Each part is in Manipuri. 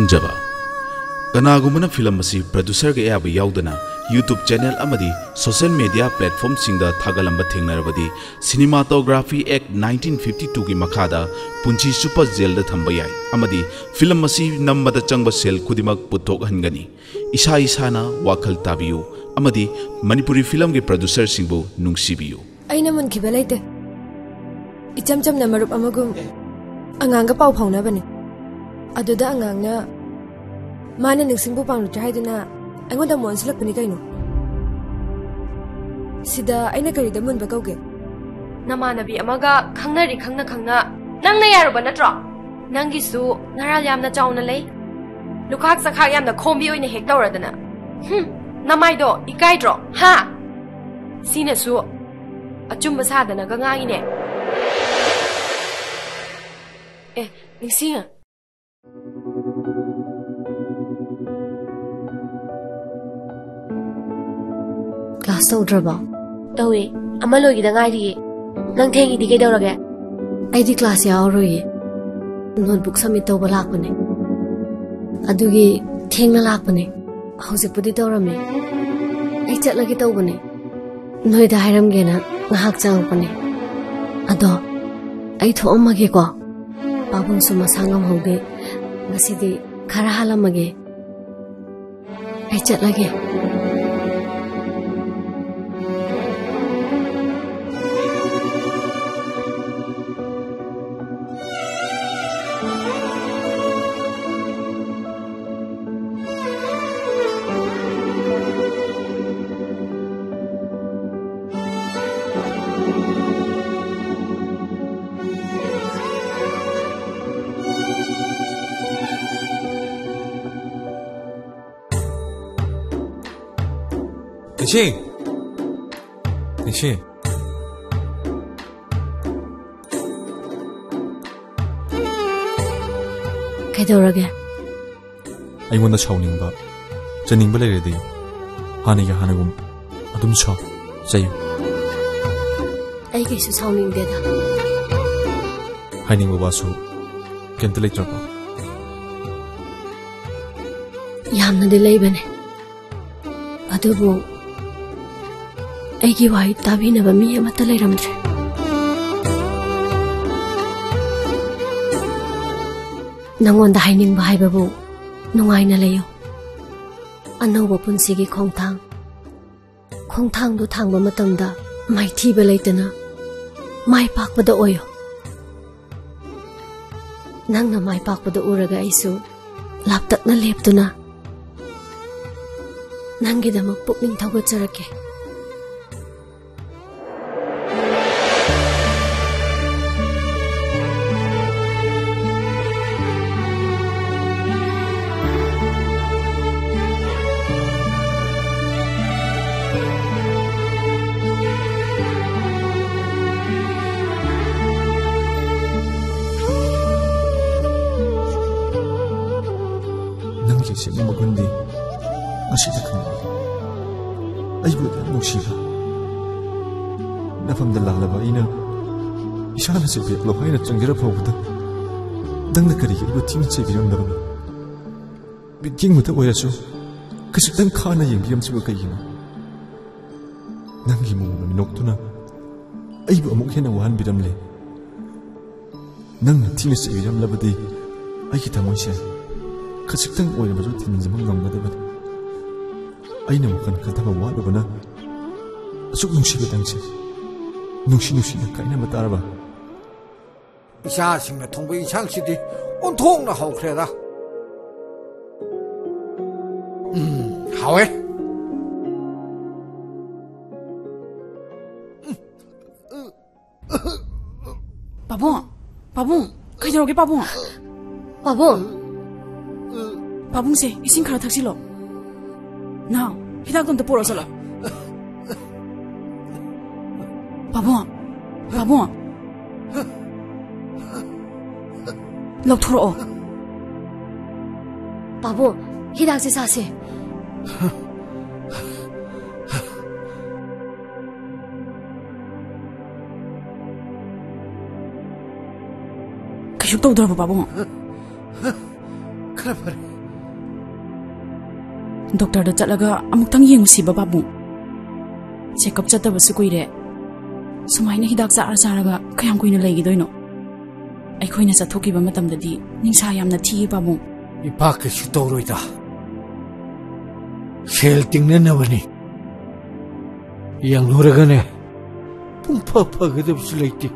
खंजबा कनागुमना फिल्म असी प्रोड्यूसर के याब याउदना यूट्यूब चैनल अमदी सोशल मीडिया प्लेटफॉर्म सिंगदा थागलंबा थेंगनरबदी सिनेमाटोग्राफी एक्ट 1952 की मखादा पुंची सुपर जेल द थंबा याय अमदी फिल्म असी नंबदा चंगबा सेल खुदिमक पुथोक हनगनी इसा इसाना वाखल ताबियु अमदी मणिपुरी फिल्म के प्रोड्यूसर सिंबु नुंगसिबियु अइना मुनखिबा लेते इचम चम न मरुप अमगुम अंगांगा पाउ फाउनाबनी अदुदा अंगांगना माने निंगसिंबु पांगलुत्रा हाइदुना अइगोंदा मोनसलकपनी कइनो सिदा अइना करिदा मुनबा कौगे नमानबी अमगा खंगनरी खंगना नंगना यारुबा नत्रो नंगिसु नराल यामना चाउना लई लुखाक सखाक यामना खोंबी ओइना हेक तौरदना नमाइदो इकाइद्रो हा सिनेसु अचुम्बा सादना गंगाइने ए निंसिंगा क्लास तौद्रबा तौए अमा लोइगिदा गाइरिये नंग थेंगिदि कैदौरगे आइदी क्लास यावरोये नोटबुक सबमिट तौबा लाकपने अदुगी थेंगना लाकपने हौजिकपुदी तौरमे आई चटलगे तौबने नोइदा हाइरमगेना ngahak changpane ado ai thoamage ko pabung suma sangam hoge ngasidi khara halamage ai chatlage Nishi कैदौरगे अइगोंदा छाउनिंगबा जनिंगबा लेरेदि हानिगे हानगुम अदुम छौ जायो आई कैसु छाउनिंगदेदा हाइनिंगबा वासु केंत लेत्रबा यामनदि लेबने अदुबु अगी वाई ताबीनबा मी अमता लेरमद्रे नंगोंदा हाइनिंगबा हाइबाबु नुंगाइना लेयो अनौबा पुंसिगी खोंथांदु थांबा मतमदा माइथीबा लेतना माइ पाकपदा ओयो नंगना माइ पाकपदा उरगा आइसु लापतकना लेपतुना नंगीदमक पुकनिंग थौगचरके सिम मगुंदी असिदा खंग अइबु नुसिबा नफमदा लालबा इना इशाना से बेक लोहाइना चंगेरा फौबदा दंगना करी इबु थिम से बिरमदबन बिकिंग मुता ओयासु कसितन खाना यंगियम सिबु कयिना नंगी मुंग नोक्तुना अइबु अमुक हेना वाहन बिरमले नंगना थिम से बिरमलबदि अइकी तमोइसे खसितंग ओइनबजु थिनजमंग नंगदबन अइना मुखन खतबा वालबना असुक नुसिबे तंगसे नुसिना काइना मतारबा इसा सिंगना थोंबा इंसांग सिदि ओंथोंना हावख्रेदा हावे पाबुं कैदौरगे पाबुं पाबुंसे इसिंग खरा थक्सिलो नाउ हिदाक तुम पोरो चलो पाबुं लौथोरो पाबुं हिदाक से सासे कैसु तौद्रबो पाबुं खरा फरे ꯗꯣꯛꯇꯔꯗ ꯆꯠꯂꯒ ꯑꯃꯨꯛꯇꯪ ꯌꯦꯡꯉꯨꯁꯤꯕ ꯄꯥꯕꯨꯡ ꯆꯦꯛꯑꯞ ꯆꯠꯇꯕꯁꯨ ꯀꯨꯏꯔꯦ ꯁꯨꯃꯥꯏꯅ ꯍꯤꯗꯥꯛ ꯆꯥꯔꯒ ꯀꯌꯥꯝ ꯀꯨꯏꯅ ꯂꯩꯈꯤꯗꯣꯏꯅꯣ ꯑꯩꯈꯣꯏꯅ ꯆꯠꯊꯣꯛꯈꯤꯕ ꯃꯇꯝꯗꯗꯤ ꯅꯤꯡꯁꯥ ꯌꯥꯝꯅ ꯊꯤꯌꯦ ꯄꯥꯕꯨꯡ ꯏꯄꯥ ꯀꯩꯁꯨ ꯇꯧꯔꯣꯏꯗ ꯁꯦꯜ ꯇꯤꯡꯅꯅꯕꯅꯤ ꯌꯦꯡꯂꯨꯔꯒꯅꯦ ꯄꯨꯡꯐ ꯐꯒꯗꯕꯁꯨ ꯂꯩꯇꯦ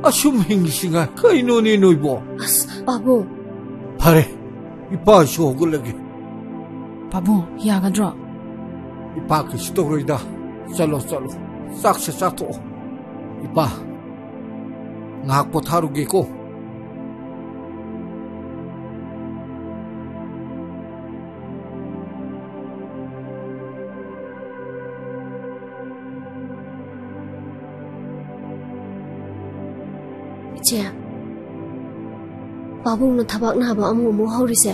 ꯑꯁꯨꯝ ꯍꯤꯡꯉꯤꯁꯤꯉꯥꯏ ꯀꯩꯅꯣꯅꯦ ꯅꯣꯏꯕꯣ ꯑꯁ ꯄꯥꯕꯨꯡ ꯐꯔꯦ ꯏꯄꯥꯁꯨ ꯍꯧꯒꯠꯂꯒꯦ ꯄꯥꯕꯨꯡ ꯌꯥꯒꯗ꯭ꯔꯣ ꯏꯄꯥ ꯀꯩꯁꯨ ꯇꯧꯔꯣꯏꯗ ꯆꯠꯂꯣ ꯆꯥꯛꯁꯦ ꯆꯥꯊꯣꯛꯑꯣ ꯏꯄꯥ ꯉꯥꯏꯍꯥꯛ ꯄꯣꯊꯥꯔꯨꯒꯦꯀꯣ ꯏꯆꯦ ꯄꯥꯕꯨꯡꯅ ꯊꯕꯛ ꯅꯥꯕ ꯑꯃꯨꯛ ꯍꯧꯔꯤꯁꯦ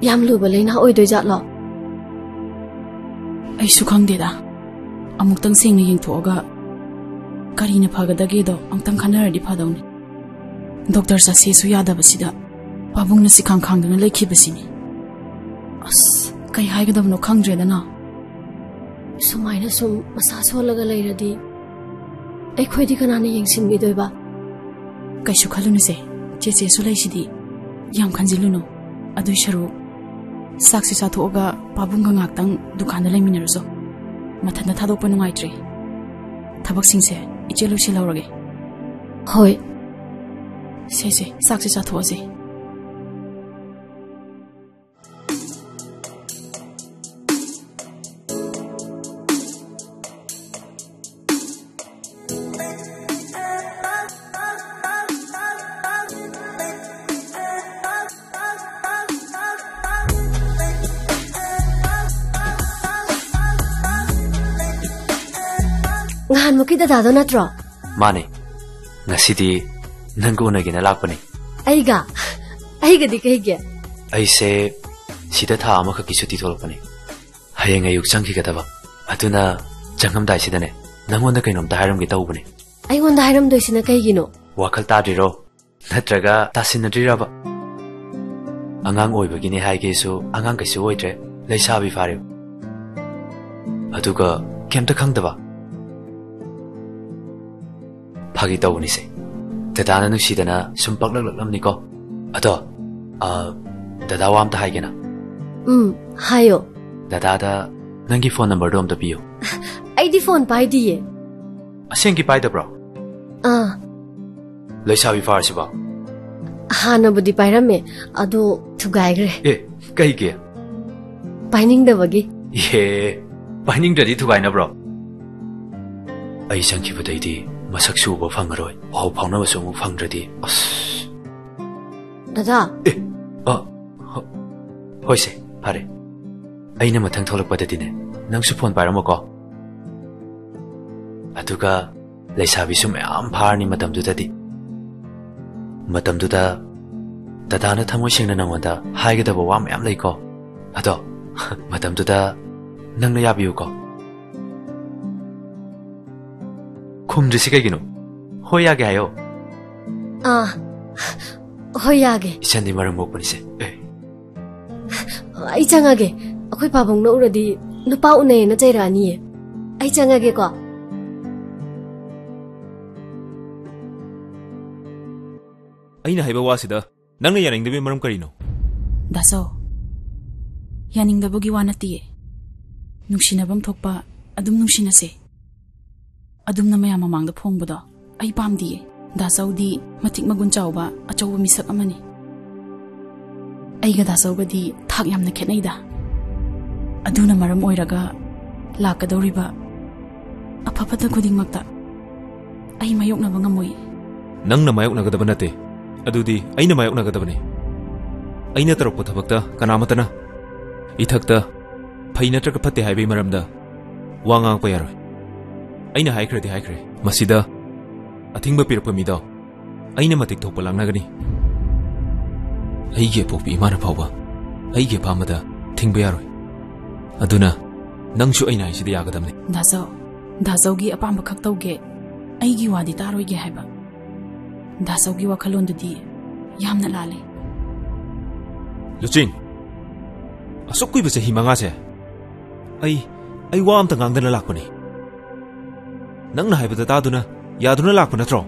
ꯌꯥꯝ ꯂꯨꯕ ꯂꯩꯅꯥ ꯑꯣꯏꯗꯣꯏꯖꯥꯠꯂꯣ ꯑꯩꯁꯨ ꯈꯪꯗꯦꯗ ꯑꯃꯨꯛꯇꯪ ꯁꯦꯡꯅ ꯌꯦꯡꯊꯣꯛꯑꯒ ꯀꯔꯤꯅ ꯐꯒꯗꯒꯦꯗꯣ ꯑꯃꯨꯛꯇꯪ ꯈꯟꯅꯔꯗꯤ ꯐꯗꯧꯅꯤ ꯗꯣꯛꯇꯔ ꯆꯠꯁꯦꯁꯨ ꯌꯥꯗꯕꯁꯤꯗ ꯄꯥꯕꯨꯡꯅ ꯁꯤꯈꯥꯡ ꯈꯥꯡꯗꯨꯅ ꯂꯩꯈꯤꯕꯁꯤꯅꯤ ꯑꯁ ꯀꯩ ꯍꯥꯏꯒꯗꯕꯅꯣ ꯈꯪꯗ꯭ꯔꯦꯗꯅ ꯁꯨꯃꯥꯏꯅ ꯁꯨꯝ ꯃꯁꯥ ꯁꯣꯜꯂꯒ ꯂꯩꯔꯗꯤ ꯑꯩꯈꯣꯏꯗꯤ ꯀꯅꯥꯅ ꯌꯦꯡꯁꯤꯟꯕꯤꯗꯣꯏꯕ ꯀꯩꯁꯨ ꯈꯜꯂꯨꯅꯨꯁꯦ ꯆꯦꯆꯦꯁꯨ ꯂꯩꯁꯤꯗꯤ ꯌꯥꯝ ꯈꯟꯖꯤꯜꯂꯨꯅꯨ ꯑꯗꯨꯏ ꯁꯔꯨꯛ ꯆꯥꯛꯁꯤ ꯆꯥꯊꯣꯛꯑꯒ ꯄꯥꯕꯨꯡꯒ ꯉꯥꯛꯇꯪ ꯗꯨꯀꯥꯟꯗ ꯂꯩꯃꯤꯟꯅꯔꯁꯨ ꯃꯊꯟꯇ ꯊꯥꯗꯣꯛꯄ ꯅꯨꯡꯉꯥꯏꯇ꯭ꯔꯦ ꯊꯕꯛꯁꯤꯡꯁꯦ ꯏꯆꯦ ꯂꯣꯏꯁꯤꯜꯍꯧꯔꯒꯦ ꯍꯣꯏ ꯁꯦ ꯆꯥꯛꯁꯤ ꯆꯥꯊꯣꯛꯑꯁꯤ nganmuki dadado natro mane ngasidi nangu unagina lakpani aiga di kaige aise sida tha amaka kisuti tholpani hayeng ayuk changki gadaba aduna jangamdai sidane nangonda kainom da hairam gi tawbani aigonda hairam doisina kaigino wakal tadiro natraga tasinadriraba angang oibagini haigesu angang kaisu oidre leisabi fare aduga kemta khangdaba 파기 떠오니세 대단한 누시다나 숨박락락람니까 아더 다다와 함다 하이게나 하요 다다다 nangi phone number dom da biyo aidi phone pai diye asengi pai da bro leisabi farsi ba hana budi pairame ado thugaigre kai ge paining da bagi paining da di thugai na bro ai sanki budai di masak suba fangaroi au phangna basu fangradi as dada hoise pare aina mathang tholakpa dadine nangsu phone pairamo ko aduga leisabi su mayam pharni matamduda dadana thamoi sengna nangwanda haigedaba wa mayam leiko ado matamduda nangna yabiu ko kumdrisi kaigino hoyage hayo hoyage ichandi maram mokpanise ai changage akhoi pabong no uradi nupa une na chairani ai changage ko aina haiba wasida nangna yaningdabi maram karino daso yaningdabagi wanatiye nungsinabam thokpa adum nungsinase adumna mayam mamangda phongboda ai pamdiye dasaudi matik magun chawba achawba misak amani aiga dasawgadi thak yamna khenaida aduna maram oiraga lakadoriba afafata khudingmakta ai mayokna bangamoi nangna mayokna gadaba nate adudi aina mayokna gadabani aina tarokpa thabakta kanamatana ithakta phaina traka phatte haibe maramda wangang pa yaroi aina haikre masida athingba pirapka mido aina matik thokpa langnagani aige pokpi imana phawba aige pamada thingba yaroi aduna nangsu aina isida yagadamni dasaugi apamba khak tawge aigi wadi taroige haiba dasaugi wakhalondudi yamna lale luching asokui base himanga se ai wa amta ngangdana lakpani nangna haibada taduna yaduna lakpa natro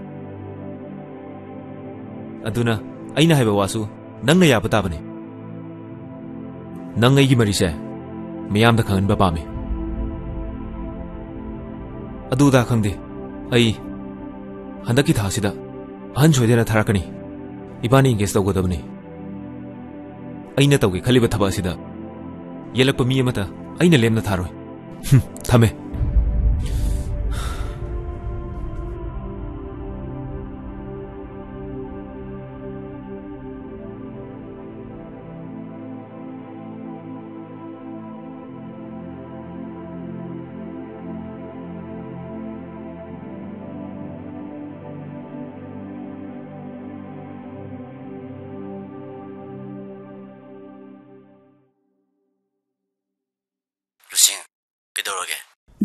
aduna aina haiba wasu nangna yaba tabani nang ai gi marise miyam da khangan ba pami adu da khangde ai handaki thasida han choidena tharakani ibani engage tawgodabani aina tawge khaliba thaba asida yelakpa mi amata aina lemna tharoi thame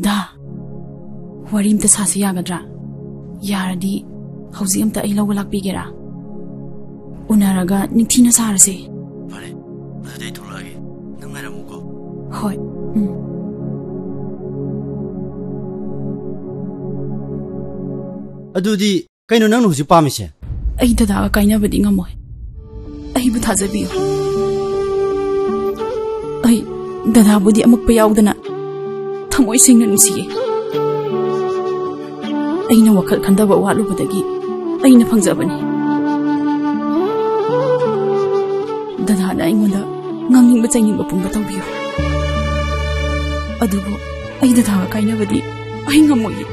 Da, warim ta sasi yagadra. Yaradi, hausi amta ay lawa lakbigera. Unaraga ningtina sarase. Pare, aday tulagi. Nang naramu ko. Hoy. Adudi, kaino nang husi pamise. Ay dadaga kaina badi ngamoy. Ay bu thazabiyo. Ay dada budi amak payawdana. Thamoy singna nusiye. Aina wakal khandaba walubadagi aina phangjabani. Dadana aingonda ngangingba chainingba pumba tawbiyo. Adubu ai dadaga kainabadi ai ngamoyi.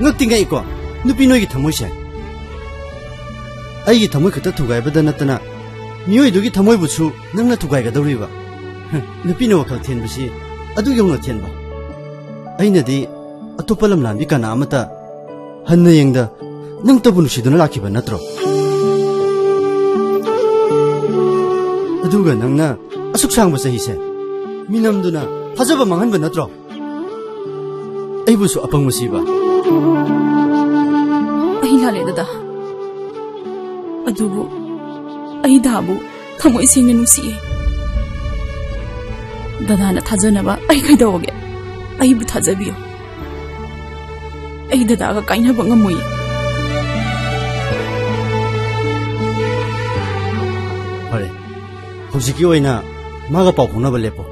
Ngaktingai ko nupi noigi thamoi se. Ai gi thamoi khata thugaibada natana miyoi dugi thamoi buchu nangna thugai ga dawriba. Nupi no wakal thenbasi adu yong thenba. Aina di atopalam lambi kana amata hanna yengda nang tabu nusiduna lakiba natro. Aduga nangna asuk sangba sahi se. Minamduna thajaba manghanba natro. Ai busu apang musiba. Ai lale dada. Adubu ai dabu thamoy singna nusiye. Dadana thajanaba ai kaidoge. Ai bu thajabiyo. Ai dadaga kainaba ngamoy. Pare. Hojiki oina maga pau phonaba lepo.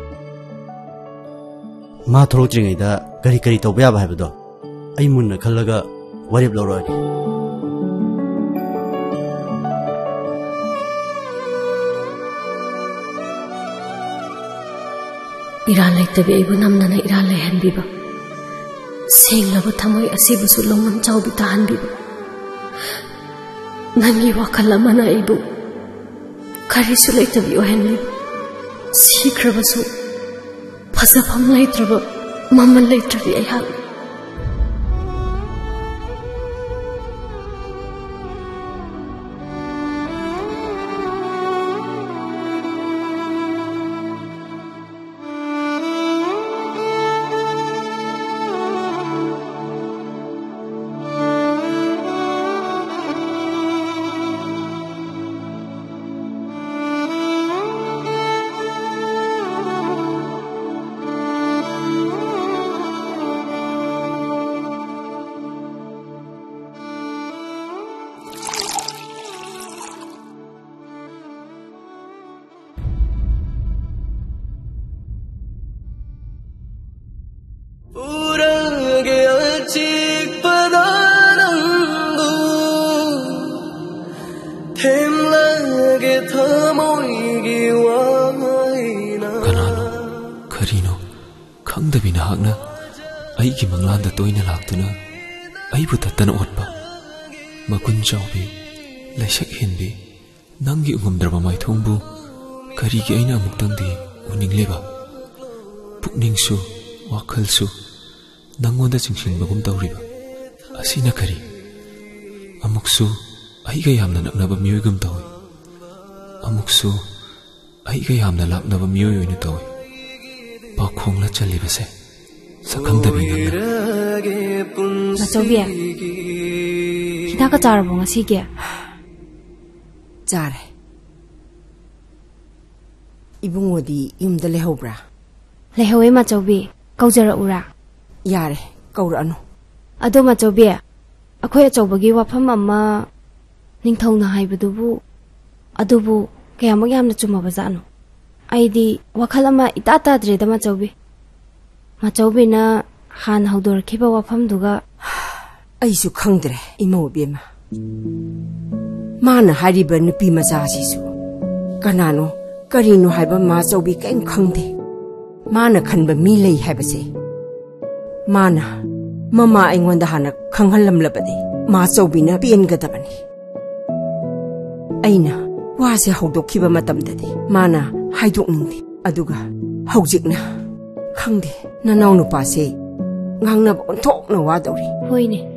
Ma thorotringaida kari kari tawba yaba haibado. Ai munna khallaga warib lawrani. Iran leitabi aibu namnana Iran lehanbiba. Senglaba thamoi asibusu longam chawbi tahanbiba. Nangi wakal amana aibu karisu leitabi ohenli. Sikrabasu phasafam leitraba maman leitrabi aihak. Manglanda toina laktuna aibu tatana otpa makun chawbi laishak henbi nangi ungumdraba maithongbu karigi aina amuktangdi uningleba pukningsu wakhalsu nangonda chingsingbagum tawriba asina kari amuksu aiga yamna naknaba miyoigum tawi amuksu aiga yamna lapnaba miyoy oina tawi pakhongla chalibase Sakang dabi ngamna. Nachobia. Hidaka charabo ngasi kya? Chare. Ibungodi yumda lehobra. Lehoe Machobi, Kaujara Ura. Yare, Kaurano. Ado Machobi, a queer Chobagi Wapamama Ningtona Haibudu, Adubu, Kayamayam Chumabazano. Aidi, Wakalama Itata Dreda Machobi. Machobi na Han Haudor Kiba Wapam Duga. Aisu Kangre, Imobima. Mana Hariba Nupima Zazisu. Kanano, Karino Haiba Mazobi Ken Kangde. Mana Kanba Mile Habase. Mana, Mama Ingwandahana Kangalam Labade, Mazobina Bien Gadabani. Aina, was a Hodo Kiba Matam Daddy. Mana, Haidukni, Aduga, Hojikna, Kangde, Nanano Pase, Nangna on talk no wadori. Hoine.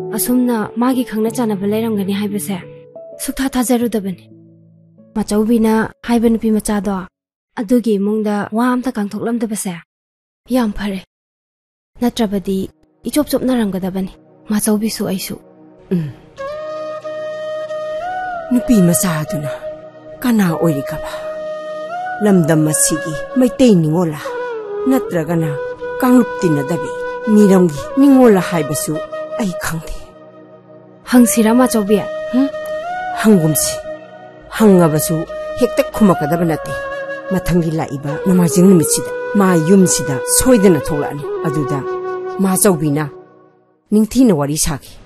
Asumna magi khangna chana baleram gani haibase sukha thajaru dabani machawbina haiban pi macha do adugi mungda wa amta kangthoklam dabase yam phare natrabadi ichop chop naram gadabani machawbi su aisu nupi macha aduna kana oiri kaba lamdam masigi maitei ningola natragana kangluptina dabi miramgi ningola haibasu ai khangde Hangsira Machobia, Hangumsi, Hangabasu, Hector Kumakadabanate, Matangi Laiba, Namazing Mitsida, Ma Yumsida, Soidana Tolani, Aduda, Mazobina, Nintina Warisaki.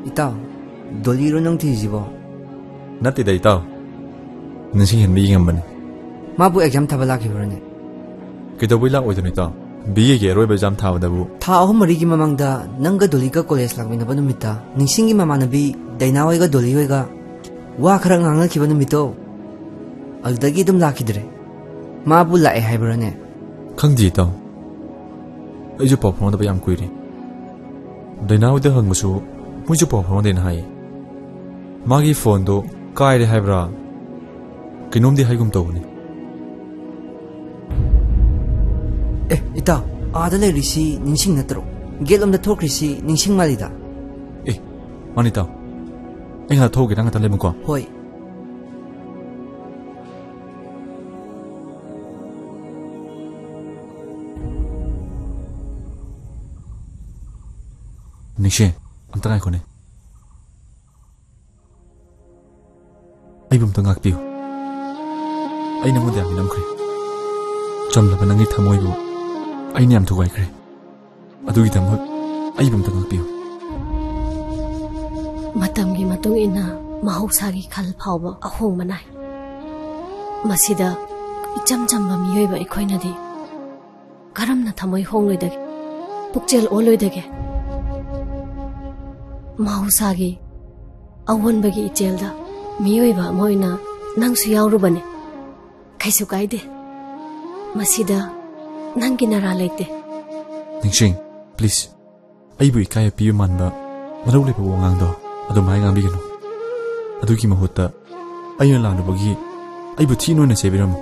Itaw, doliro ng tizibo. Nati da itaw. Nansing hen biyang ban. Mabu exam tabalaki burane. Kito buila oito itaw. Biye ge roi exam taw dabu. Tha ahum mari gi mamangda nangga dolika college lakmina banu mita. Ningsingi mamanabi dainawai ga doli ga wa khara ngangal ki banu mito. Aldagi dum lakidre. Mabu la e haiburane. Khangji itaw. Aiju pop da bayam kuiri. Dainawai da hangmusu मुझे पॉपरों देना है मागी फोन दो काय रे है ब्रा किनुम दे है गुम तो ने इता आदले ऋषि निंसिंग नत्रो गेलम द थोक ऋषि निंसिंग मालिदा मानिता इंगा थोक गिरंग तले मुको होय निशे Amta ngay ko ne. Ay bumta ngak piyo. Ay naman di aminam kre. Cham laban ang itamoy bo. Ay niyam tuway kre. Adu itamot. Ay bumta ngak piyo. Matamgi matung ina mahausagi khal phawba ahong manay. Masida icham chamba miyoy ba ikoy na di. Karam na tamoy hong loy dage. Pukchel o loy dage. Mahusagi awan bagi ijelda miyoiba moina nangsu yaurubane kaisu kaide masida nangi nara lekte Ningsing please aibu ikaya piyu manba marau lepa wongang do adu mai ngambi gano adu ki mahutta ayun lanu bagi aibu thino na sebiram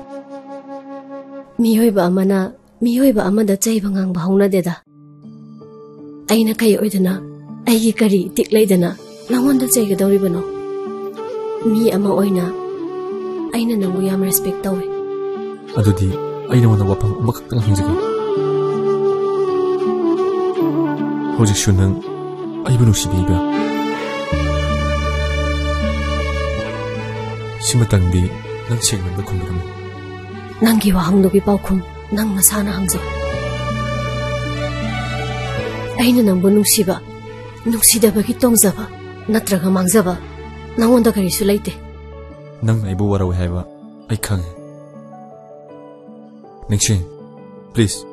miyoiba amada chaiba ngang bahongna deda aina kai oidana Ayi kari tik laidana nangonda chaiga dawribano mi ama oina aina nangu yam respect tawe adudi aina wana wapam amakak hangjagi hojik shunang aibu nusibiba simatangdi nang segman da khumbiram nangi wahangdogi paukhum nang masana hangje aina nangbu nusiba Nungsidabagi tongzaba, natraga mangzaba, nangonda karisu laite. Nang aibu waraw haiba, ay kang. Ningsing, please,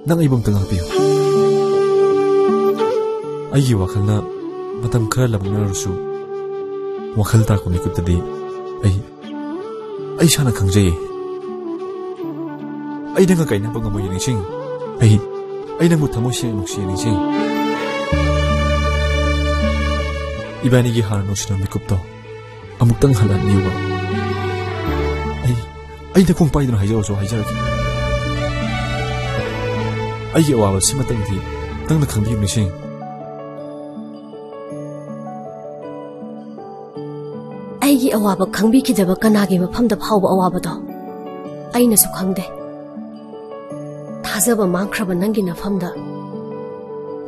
nang aibong tangang piyo. Ay wakal na matam kar labang narusu. Wakal ta ko nikot tadi, ay sana kang jay. Ay nangakay na pangamoy Ningsing. Ay nangutamo siya nuksiya Ningsing. Ibani gi har no shina mikupto amuk tang halan niwa ꯑꯩꯅ ꯈꯣꯡ ꯄꯥꯏꯗꯨꯅ ꯍꯥꯏꯖꯔꯁꯨ ꯍꯥꯏꯖꯔꯒꯦ ꯑꯩꯒꯤ ꯑꯋꯥꯕ ꯁꯤꯃꯇꯪꯗꯤ ꯅꯪꯅ ꯈꯪꯕꯤꯌꯨ ꯅꯤꯡꯁꯤꯡ ꯑꯩꯒꯤ ꯑꯋꯥꯕ ꯈꯪꯕꯤꯈꯤꯗꯕ ꯀꯅꯥꯒꯤ ꯃꯐꯝꯗ ꯐꯥꯎꯕ ꯑꯋꯥꯕꯗꯣ ꯑꯩꯅꯁꯨ ꯈꯪꯗꯦ ꯊꯥꯖꯕ ꯃꯥꯡꯈ꯭ꯔꯕ ꯅꯪꯒꯤ ꯅꯐꯝꯗ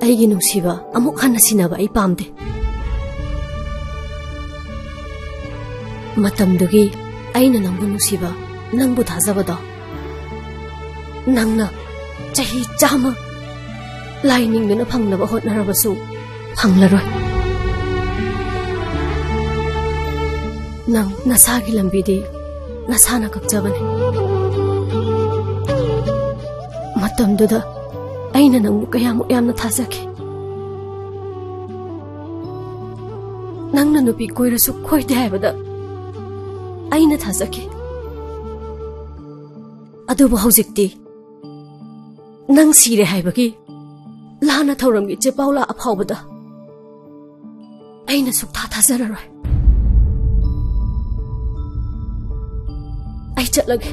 ꯑꯩꯒꯤ ꯅꯨꯡꯁꯤꯕ ꯑꯃꯨꯛ ꯍꯟꯅ ꯁꯤꯟꯅꯕ ꯑꯩ ꯄꯥꯝꯗꯦ ꯃꯇꯝꯗꯨꯒꯤ ꯑꯩꯅ ꯅꯪꯕꯨ ꯅꯨꯡꯁꯤꯕ ꯅꯪꯕꯨ ꯊꯥꯖꯕꯗꯣ ꯅꯪꯅ ꯆꯍꯤ 100 ꯂꯥꯏ ꯅꯤꯡꯗꯨꯅ ꯐꯪꯅꯕ ꯍꯣꯠꯅꯔꯕꯁꯨ ꯐꯪꯂꯔꯣꯏ ꯅꯪ ꯅꯁꯥꯒꯤ ꯂꯝꯕꯤꯗꯤ ꯅꯁꯥꯅ ꯀꯛꯆꯕꯅꯤ ꯃꯇꯝꯗꯨꯗ ꯑꯩꯅ ꯅꯪꯕꯨ ꯀꯌꯥꯃꯨꯛ ꯌꯥꯝꯅ ꯊꯥꯖꯈꯤ ꯅꯪꯅ ꯅꯨꯄꯤ ꯀꯣꯏꯔꯁꯨ ꯈꯣꯏꯗꯦ ꯍꯥꯏꯕꯗ ꯑꯩꯅ ꯊꯥꯖꯈꯤ ꯑꯗꯨꯕꯨ ꯍꯧꯖꯤꯛꯇꯤ ꯅꯪ ꯁꯤꯔꯦ ꯍꯥꯏꯕꯒꯤ ꯂꯥꯟꯅ ꯊꯧꯔꯝꯒꯤ ꯆꯦꯄꯥꯎꯂꯥ ꯑꯐꯥꯎꯕꯗ ꯑꯩꯅ ꯁꯨꯛꯊꯥ ꯊꯥꯖꯔꯔꯣꯏ ꯑꯩ ꯆꯠꯂꯒꯦ